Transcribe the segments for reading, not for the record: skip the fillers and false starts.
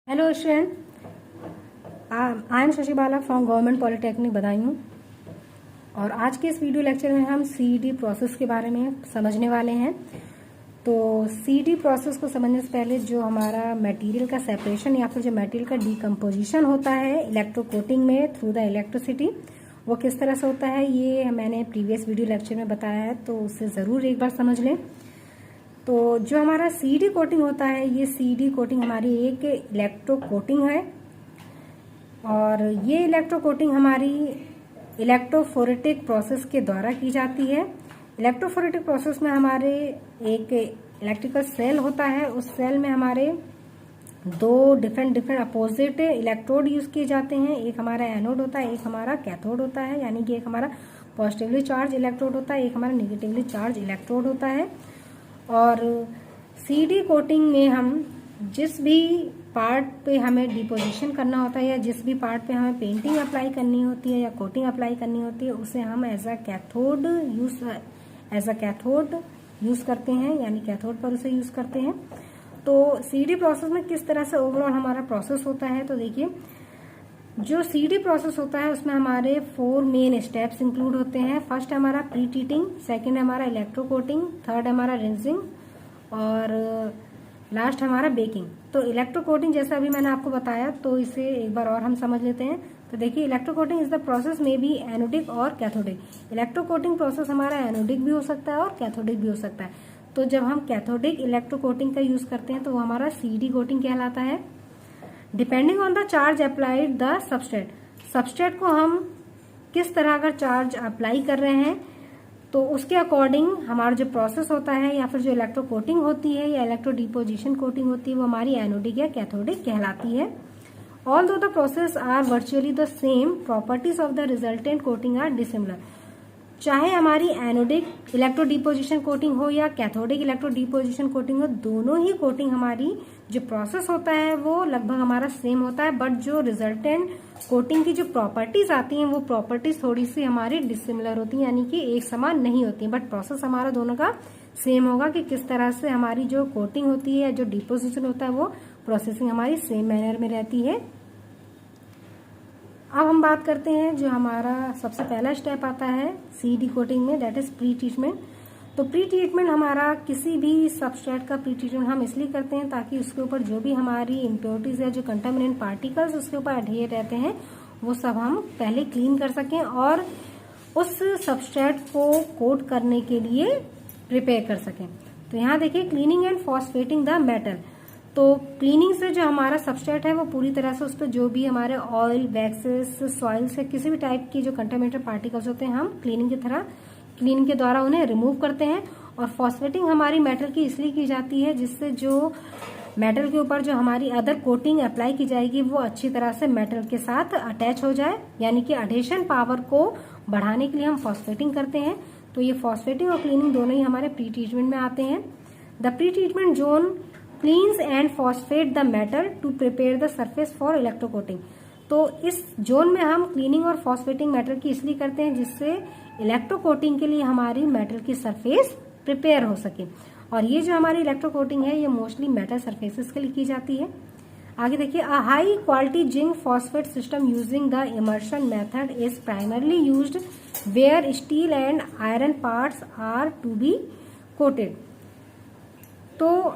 Hello student, I am Shashi Bala from government polytechnic Badaun. और आज के इस वीडियो लेक्चर में हम सीईडी प्रोसेस के बारे में समझने वाले हैं। तो सीईडी प्रोसेस को समझने से पहले जो हमारा मटेरियल का सेपरेशन या फिर जो मटेरियल का डिकम्पोजिशन होता है इलेक्ट्रोकोटिंग में थ्रू द इलेक्ट्रिसिटी, वो किस तरह से होता है ये मैंने प्रीवियस वीडियो लेक्चर में बताया है, तो उससे ज़रूर एक बार समझ लें। तो जो हमारा सीईडी कोटिंग होता है, ये सीईडी कोटिंग हमारी एक इलेक्ट्रो कोटिंग है और ये इलेक्ट्रो कोटिंग हमारी इलेक्ट्रोफोरेटिक प्रोसेस के द्वारा की जाती है। इलेक्ट्रोफोरेटिक प्रोसेस में हमारे एक इलेक्ट्रिकल सेल होता है, उस सेल में हमारे दो डिफरेंट अपोजिट इलेक्ट्रोड यूज किए जाते हैं। एक हमारा एनोड होता है, एक हमारा कैथोड होता है, यानी कि एक हमारा पॉजिटिवली चार्ज इलेक्ट्रोड होता है, एक हमारा नेगेटिवली चार्ज इलेक्ट्रोड होता है। और सीईडी कोटिंग में हम जिस भी पार्ट पे हमें डिपोजिशन करना होता है या जिस भी पार्ट पे हमें पेंटिंग अप्लाई करनी होती है या कोटिंग अप्लाई करनी होती है, उसे हम एज अ कैथोड यूज करते हैं, यानी कैथोड पर उसे यूज करते हैं। तो सीईडी प्रोसेस में किस तरह से ओवरऑल हमारा प्रोसेस होता है, तो देखिए जो सीईडी प्रोसेस होता है उसमें हमारे 4 मेन स्टेप्स इंक्लूड होते हैं। फर्स्ट हमारा प्री हीटिंग, सेकंड हमारा इलेक्ट्रो कोटिंग, थर्ड हमारा रिंसिंग और लास्ट हमारा बेकिंग। तो इलेक्ट्रो कोटिंग जैसा अभी मैंने आपको बताया, तो इसे एक बार और हम समझ लेते हैं। तो देखिए electro coating is the process में बी एनोडिक और कैथोडिक। इलेक्ट्रो कोटिंग प्रोसेस हमारा एनोडिक भी हो सकता है और कैथोडिक भी हो सकता है। तो जब हम कैथोडिक इलेक्ट्रो कोटिंग का यूज करते हैं तो वो हमारा सीईडी कोटिंग कहलाता है। Depending on the charge applied the substrate को हम किस तरह का चार्ज अप्लाई कर रहे हैं, तो उसके अकॉर्डिंग हमारा जो प्रोसेस होता है या फिर जो इलेक्ट्रो कोटिंग होती है या इलेक्ट्रो डिपोजिशन कोटिंग होती है, वो हमारी एनोडिक या कैथोडिक कहलाती है। Although the process are virtually the same, properties of the resultant coating are dissimilar. चाहे हमारी एनोडिक इलेक्ट्रो डिपोजिशन कोटिंग हो या कैथोडिक इलेक्ट्रो डिपोजिशन कोटिंग हो, दोनों ही कोटिंग हमारी जो प्रोसेस होता है वो लगभग हमारा सेम होता है, बट जो रिजल्टेंट कोटिंग की जो प्रॉपर्टीज आती हैं वो प्रॉपर्टीज थोड़ी सी हमारी डिसिमिलर होती हैं, यानी कि एक समान नहीं होती है, बट प्रोसेस हमारा दोनों का सेम होगा कि किस तरह से हमारी जो कोटिंग होती है या जो डिपोजिशन होता है वो प्रोसेसिंग हमारी सेम मैनर में रहती है। अब हम बात करते हैं जो हमारा सबसे पहला स्टेप आता है सीईडी कोटिंग में, दैट इज प्री ट्रीटमेंट। तो प्री ट्रीटमेंट हमारा किसी भी सबस्ट्रेट का प्री ट्रीटमेंट हम इसलिए करते हैं ताकि उसके ऊपर जो भी हमारी इम्प्योरिटीज या जो कंटामिनेंट पार्टिकल्स उसके ऊपर अडहियर रहते हैं वो सब हम पहले क्लीन कर सकें और उस सबस्ट्रेट को कोट करने के लिए प्रिपेयर कर सकें। तो यहाँ देखिए cleaning and phosphating the metal. तो क्लीनिंग से जो हमारा सबस्ट्रेट है वो पूरी तरह से उस पर जो भी हमारे ऑयल, वैक्सेस, सॉइल से किसी भी टाइप की जो कंटामिनेटेड पार्टिकल्स होते हैं हम क्लीनिंग के द्वारा उन्हें रिमूव करते हैं। और फॉस्फेटिंग हमारी मेटल की इसलिए की जाती है जिससे जो मेटल के ऊपर जो हमारी अदर कोटिंग अप्लाई की जाएगी वो अच्छी तरह से मेटल के साथ अटैच हो जाए, यानी कि अडेशन पावर को बढ़ाने के लिए हम फॉस्फेटिंग करते हैं। तो ये फॉस्फेटिंग और क्लीनिंग दोनों ही हमारे प्री ट्रीटमेंट में आते हैं। The pre treatment zone cleans and phosphate the metal to prepare the surface for electro coating. तो इस जोन में हम क्लीनिंग और फॉस्फेटिंग मेटल की इसलिए करते हैं जिससे इलेक्ट्रो कोटिंग के लिए हमारी मेटल की सरफेस प्रिपेयर हो सके। और ये जो हमारी इलेक्ट्रो कोटिंग है ये मोस्टली मेटल सरफेसेस के लिए की जाती है। आगे देखिए, a high quality zinc phosphate system using the immersion method is primarily used where steel and iron parts are to be coated. तो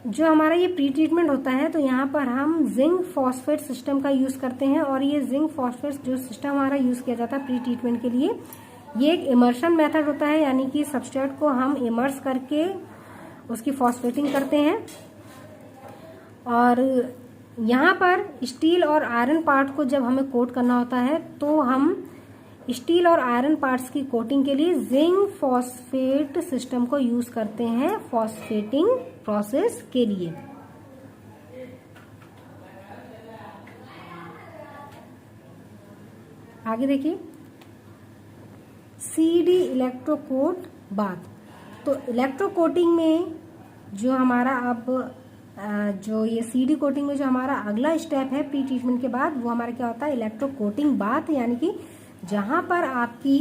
जो हमारा ये प्री ट्रीटमेंट होता है तो यहाँ पर हम जिंक फॉस्फेट सिस्टम का यूज करते हैं। और ये जिंक फॉस्फेट जो सिस्टम हमारा यूज किया जाता है प्री ट्रीटमेंट के लिए, ये एक इमर्शन मेथड होता है, यानी कि सबस्ट्रेट को हम इमर्स करके उसकी फॉस्फेटिंग करते हैं। और यहाँ पर स्टील और आयरन पार्ट को जब हमें कोट करना होता है तो हम स्टील और आयरन पार्ट्स की कोटिंग के लिए जिंक फॉस्फेट सिस्टम को यूज करते हैं फॉस्फेटिंग प्रोसेस के लिए। आगे देखिए, सीईडी इलेक्ट्रोकोट बाथ। तो इलेक्ट्रो कोटिंग में जो हमारा अब जो ये सीईडी कोटिंग में जो हमारा अगला स्टेप है प्री ट्रीटमेंट के बाद, वो हमारा क्या होता है इलेक्ट्रो कोटिंग बाथ, यानी कि जहां पर आपकी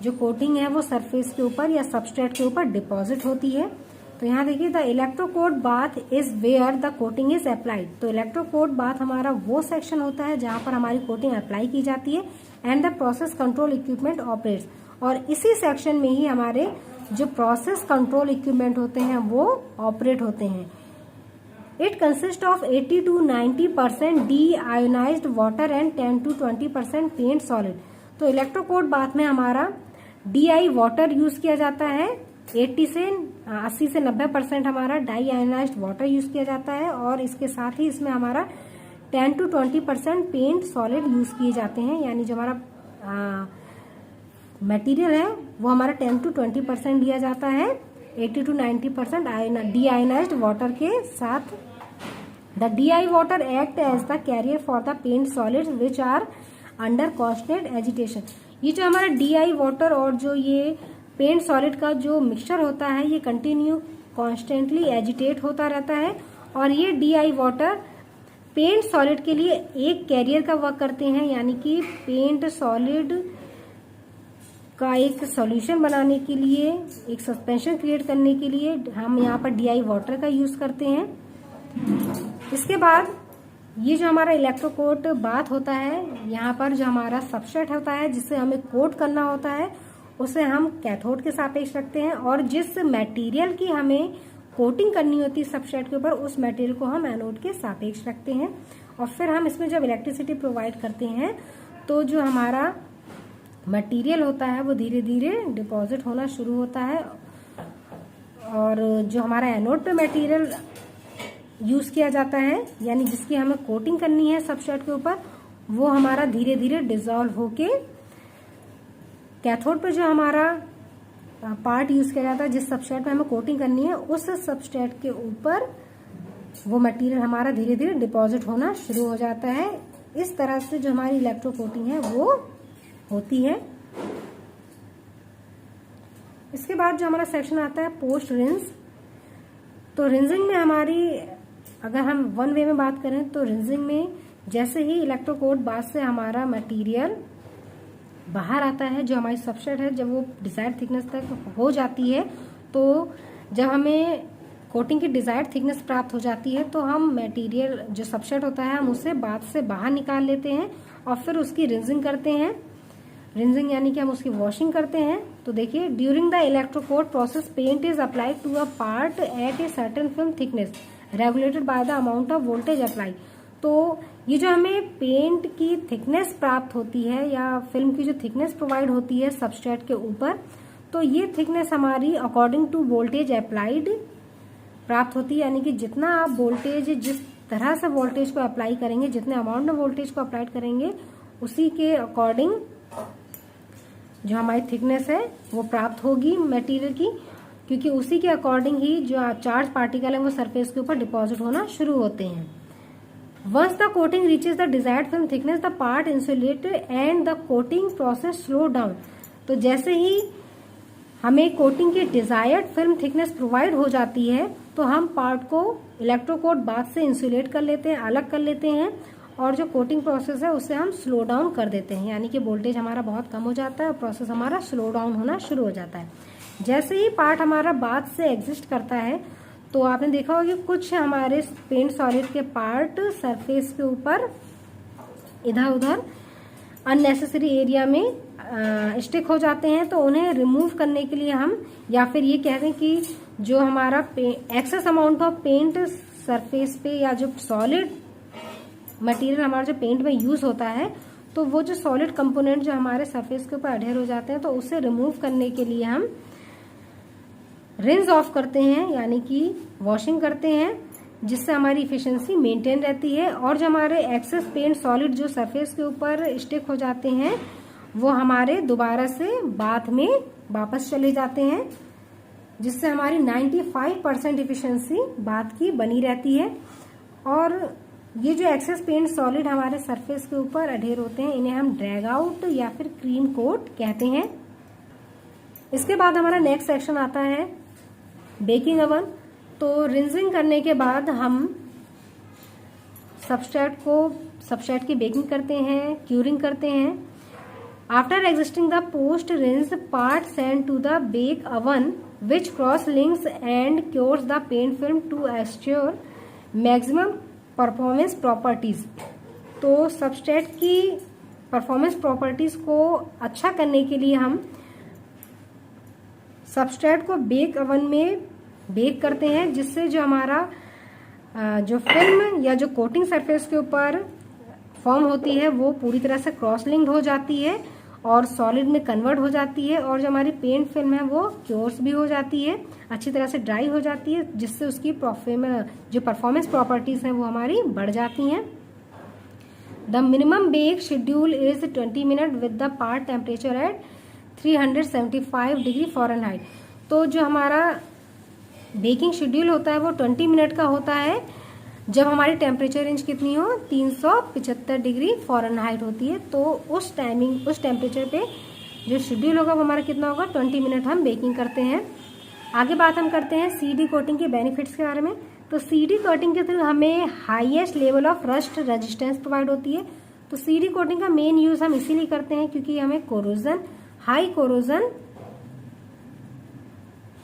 जो कोटिंग है वो सरफेस के ऊपर या सबस्ट्रेट के ऊपर डिपॉजिट होती है। तो यहाँ देखिए the electrocoat bath is where the coating is applied. तो इलेक्ट्रोकोट बाथ हमारा वो सेक्शन होता है जहाँ पर हमारी कोटिंग अप्लाई की जाती है and the process control equipment operates, और इसी सेक्शन में ही हमारे जो प्रोसेस कंट्रोल इक्विपमेंट होते हैं वो ऑपरेट होते हैं। It consist of 80 to 90% deionized water and 10 to 20% paint solid. तो इलेक्ट्रोकोट बाथ में हमारा DI वाटर यूज किया जाता है, 80 से 90% हमारा डाई आयोनाइज्ड वाटर यूज किया जाता है, और इसके साथ ही इसमें हमारा 10 to 20% पेंट सॉलिड यूज किए जाते हैं। यानी जो हमारा मटेरियल है वो हमारा 10 to 20% दिया जाता है 80 to 90% डी आयोनाइज्ड वाटर के साथ। The DI water act as the carrier for the paint solids which are under constant agitation. ये जो हमारा DI वाटर और जो ये पेंट सॉलिड का जो मिक्सचर होता है ये कंटिन्यू कॉन्स्टेंटली एजिटेट होता रहता है, और ये DI वाटर पेंट सॉलिड के लिए एक कैरियर का वर्क करते हैं। यानी कि पेंट सॉलिड का एक सॉल्यूशन बनाने के लिए, एक सस्पेंशन क्रिएट करने के लिए हम यहाँ पर DI वाटर का यूज करते हैं। इसके बाद ये जो हमारा इलेक्ट्रोकोट बाथ होता है, यहाँ पर जो हमारा सबस्ट्रेट होता है जिससे हमें कोट करना होता है उसे हम कैथोड के सापेक्ष रखते हैं, और जिस मटेरियल की हमें कोटिंग करनी होती है सबस्ट्रेट के ऊपर उस मटेरियल को हम एनोड के सापेक्ष रखते हैं। और फिर हम इसमें जब इलेक्ट्रिसिटी प्रोवाइड करते हैं तो जो हमारा मटेरियल होता है वो धीरे धीरे डिपॉजिट होना शुरू होता है, और जो हमारा एनोड पे मटेरियल यूज किया जाता है यानी जिसकी हमें कोटिंग करनी है सबस्ट्रेट के ऊपर, वो हमारा धीरे धीरे डिसॉल्व होके कैथोड पे जो हमारा पार्ट यूज किया जाता है जिस सबस्ट्रेट पे हमें कोटिंग करनी है उस सबस्ट्रेट के ऊपर वो मटेरियल हमारा धीरे धीरे डिपॉजिट होना शुरू हो जाता है। इस तरह से जो हमारी इलेक्ट्रो कोटिंग है वो होती है। इसके बाद जो हमारा सेक्शन आता है पोस्ट रिंस। तो रिंजिंग में हमारी, अगर हम वन वे में बात करें तो रिंजिंग में जैसे ही इलेक्ट्रोकोट बाथ से हमारा मटेरियल बाहर आता है, जो हमारी सबस्ट्रेट है जब वो डिजायर्ड थिकनेस तक हो जाती है, तो जब हमें कोटिंग की डिजायर्ड थिकनेस प्राप्त हो जाती है तो हम मटेरियल जो सबस्ट्रेट होता है हम उसे बाथ से बाहर निकाल लेते हैं और फिर उसकी रिंजिंग करते हैं। रिंजिंग यानी कि हम उसकी वॉशिंग करते हैं। तो देखिए, during the electrocoat process paint is applied to a part at a certain film thickness regulated by the amount of voltage apply. तो ये जो हमें पेंट की थिकनेस प्राप्त होती है या फिल्म की जो थिकनेस प्रोवाइड होती है सबस्ट्रेट के ऊपर, तो ये थिकनेस हमारी अकॉर्डिंग टू वोल्टेज अप्लाइड प्राप्त होती है। यानी कि जितना आप वोल्टेज, जिस तरह से वोल्टेज को अप्लाई करेंगे, जितने अमाउंट में वोल्टेज को अप्लाई करेंगे उसी के अकॉर्डिंग जो हमारी थिकनेस है वो प्राप्त होगी मटेरियल की, क्योंकि उसी के अकॉर्डिंग ही जो चार्ज पार्टिकल है वो सरफेस के ऊपर डिपॉजिट होना शुरू होते हैं। Once the coating reaches the desired film thickness the part insulated and the coating process slow down. तो जैसे ही हमें कोटिंग की डिजायर्ड फिल्म थिकनेस प्रोवाइड हो जाती है तो हम पार्ट को इलेक्ट्रोकोट बाथ से इंसुलेट कर लेते हैं, अलग कर लेते हैं, और जो कोटिंग प्रोसेस है उसे हम स्लो डाउन कर देते हैं। यानी कि वोल्टेज हमारा बहुत कम हो जाता है और प्रोसेस हमारा स्लो डाउन होना शुरू हो जाता है। जैसे ही पार्ट हमारा बाथ से एग्जिस्ट करता है तो आपने देखा होगा कि कुछ हमारे पेंट सॉलिड के पार्ट सरफेस के ऊपर इधर उधर अननेसेसरी एरिया में स्टिक हो जाते हैं। तो उन्हें रिमूव करने के लिए हम, या फिर ये कहते हैं कि जो हमारा excess amount of paint surface पे या जो सॉलिड मटेरियल हमारा जो पेंट में यूज होता है, तो वो जो सॉलिड कंपोनेंट जो हमारे सरफेस के ऊपर अडेयर हो जाते हैं तो उसे रिमूव करने के लिए हम रिंस ऑफ करते हैं, यानी कि वॉशिंग करते हैं, जिससे हमारी इफिशिएंसी मेंटेन रहती है। और जो हमारे एक्सेस पेंट सॉलिड जो सरफेस के ऊपर स्टिक हो जाते हैं वो हमारे दोबारा से बाथ में वापस चले जाते हैं, जिससे हमारी 95% इफिशिएंसी बाथ की बनी रहती है। और ये जो एक्सेस पेंट सॉलिड हमारे सरफेस के ऊपर अडेयर होते हैं इन्हें हम ड्रैग आउट या फिर क्रीम कोट कहते हैं। इसके बाद हमारा नेक्स्ट सेक्शन आता है बेकिंग ओवन। तो रिंजिंग करने के बाद हम सबस्ट्रेट की बेकिंग करते हैं, क्यूरिंग करते हैं। After existing the post rinse part send to the bake oven which cross links and cures the paint film to assure maximum performance properties। तो सबस्ट्रेट की परफॉर्मेंस प्रॉपर्टीज को अच्छा करने के लिए हम सबस्ट्रेट को बेक ओवन में बेक करते हैं, जिससे जो हमारा जो फिल्म या जो कोटिंग सरफेस के ऊपर फॉर्म होती है वो पूरी तरह से क्रॉस लिंक्ड हो जाती है और सॉलिड में कन्वर्ट हो जाती है, और जो हमारी पेंट फिल्म है वो क्योर्स भी हो जाती है, अच्छी तरह से ड्राई हो जाती है, जिससे उसकी जो परफॉर्मेंस प्रॉपर्टीज हैं वो हमारी बढ़ जाती हैं। The minimum bake schedule is 20 minute with the part temperature at 375 degree Fahrenheit. तो जो हमारा बेकिंग शेड्यूल होता है वो 20 मिनट का होता है जब हमारी टेम्परेचर रेंज कितनी हो 375 डिग्री फ़ारेनहाइट होती है। तो उस टेम्परेचर पे जो शेड्यूल होगा वो हमारा कितना होगा 20 मिनट हम बेकिंग करते हैं। आगे बात हम करते हैं CD कोटिंग के बेनिफिट्स के बारे में। तो CD कोटिंग के थ्रू हमें highest level of rust resistance provide होती है। तो CD कोटिंग का मेन यूज हम इसीलिए करते हैं क्योंकि हमें हाई कोरोजन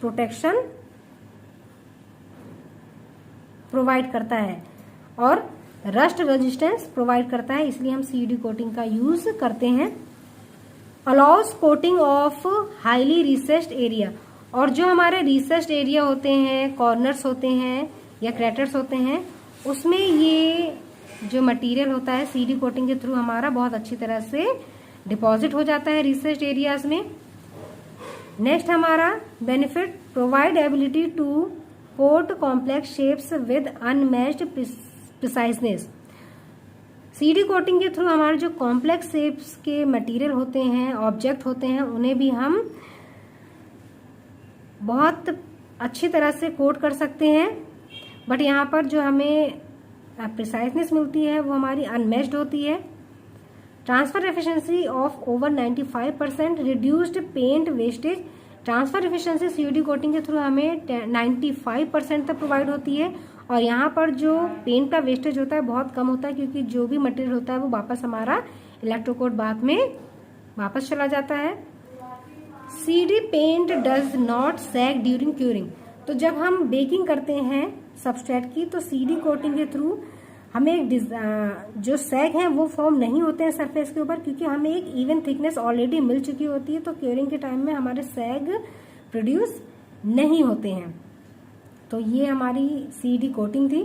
प्रोटेक्शन प्रोवाइड करता है और रस्ट रेजिस्टेंस प्रोवाइड करता है, इसलिए हम CD कोटिंग का यूज करते हैं। Allows coating of highly richest area, और जो हमारे रिसेस्ड एरिया होते हैं, कॉर्नर्स होते हैं या क्रैटर्स होते हैं, उसमें ये जो मटेरियल होता है CD कोटिंग के थ्रू हमारा बहुत अच्छी तरह से डिपॉजिट हो जाता है रिसेस्ड एरियाज में। नेक्स्ट हमारा benefit provide ability to coat complex shapes with unmatched preciseness. CD coating के थ्रू हमारे जो कॉम्प्लेक्स शेप्स के मटेरियल होते हैं, ऑब्जेक्ट होते हैं, उन्हें भी हम बहुत अच्छी तरह से कोट कर सकते हैं, बट यहाँ पर जो हमें प्रिसाइजनेस मिलती है वो हमारी अनमैच्ड होती है। Transfer efficiency of over 95%, reduced paint wastage. Transfer efficiency CD coating के थ्रू हमें 95% तक प्रोवाइड होती है, और यहाँ पर जो पेंट का वेस्टेज होता है बहुत कम होता है क्योंकि जो भी मटेरियल होता है वो वापस हमारा इलेक्ट्रोकोट बाथ में वापस चला जाता है। CD paint does not sag during curing. तो जब हम बेकिंग करते हैं सबस्ट्रेट की तो CD कोटिंग के थ्रू हमें एक जो सैग हैं वो फॉर्म नहीं होते हैं सरफेस के ऊपर, क्योंकि हमें एक इवन थिकनेस ऑलरेडी मिल चुकी होती है, तो क्यूरिंग के टाइम में हमारे सैग प्रोड्यूस नहीं होते हैं। तो ये हमारी CD कोटिंग थी।